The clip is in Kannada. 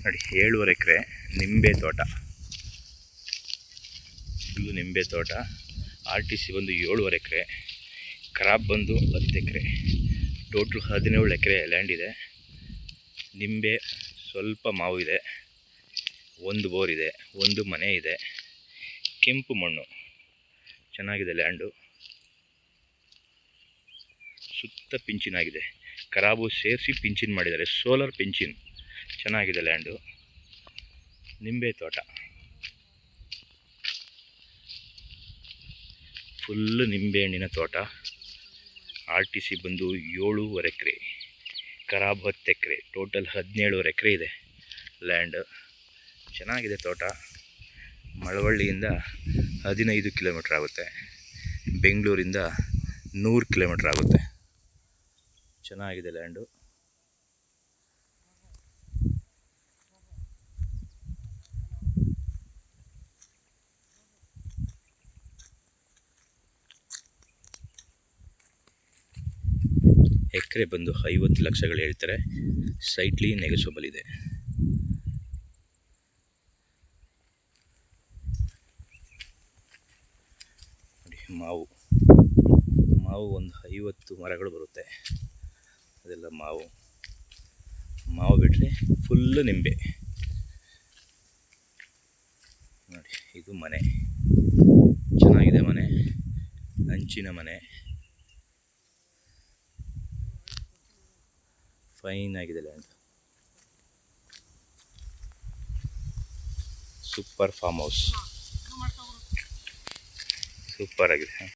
ನೋಡಿ 7.5 ಎಕರೆ ನಿಂಬೆ ತೋಟ, ಫುಲ್ಲು ನಿಂಬೆ ತೋಟ. RTC ಬಂದು 7.5 ಎಕರೆ, ಕ್ರಾಪ್ ಬಂದು 10 ಎಕರೆ, ಟೋಟಲ್ 17 ಎಕರೆ ಲ್ಯಾಂಡ್ ಇದೆ. ನಿಂಬೆ, ಸ್ವಲ್ಪ ಮಾವು ಇದೆ, ಒಂದು ಬೋರ್ ಇದೆ, ಒಂದು ಮನೆ ಇದೆ, ಕೆಂಪು ಮಣ್ಣು, ಚೆನ್ನಾಗಿದೆ ಲ್ಯಾಂಡು. ಸುತ್ತ ಪಿಂಚಿನಾಗಿದೆ, ಖರಾಬು ಸೇರಿಸಿ ಪಿಂಚಿನ್ ಮಾಡಿದ್ದಾರೆ, ಸೋಲಾರ್ ಪಿಂಚಿನ್. ಚೆನ್ನಾಗಿದೆ ಲ್ಯಾಂಡು, ನಿಂಬೆ ತೋಟ, ಫುಲ್ಲು ನಿಂಬೆ ಹಣ್ಣಿನ ತೋಟ. RTC ಬಂದು 7.5 ಎಕರೆ, ಖರಾಬ್ 10 ಎಕರೆ, ಟೋಟಲ್ 17.5 ಎಕರೆ ಇದೆ ಲ್ಯಾಂಡ್. ಚೆನ್ನಾಗಿದೆ ತೋಟ. ಮಳವಳ್ಳಿಯಿಂದ 15 ಕಿಲೋಮೀಟ್ರ್ ಆಗುತ್ತೆ, ಬೆಂಗಳೂರಿಂದ 100 ಕಿಲೋಮೀಟ್ರ್ ಆಗುತ್ತೆ. ಚೆನ್ನಾಗಿದೆ ಲ್ಯಾಂಡು. ಎಕರೆ ಬಂದು 50 ಲಕ್ಷಗಳು ಹೇಳ್ತಾರೆ, ಸೈಟ್ಲಿ ನೆಗೋಷಿಯಬಲ್ ಇದೆ. ನೋಡಿ, ಮಾವು ಒಂದು 50 ಮರಗಳು ಬರುತ್ತೆ, ಅದೆಲ್ಲ ಮಾವು ಬಿಟ್ಟರೆ ಫುಲ್ಲು ನಿಂಬೆ. ನೋಡಿ, ಇದು ಮನೆ, ಚೆನ್ನಾಗಿದೆ ಮನೆ, ಹಂಚಿನ ಮನೆ, ಫೈನ್ ಆಗಿದೆ land. Super farm house, super ಆಗಿದೆ.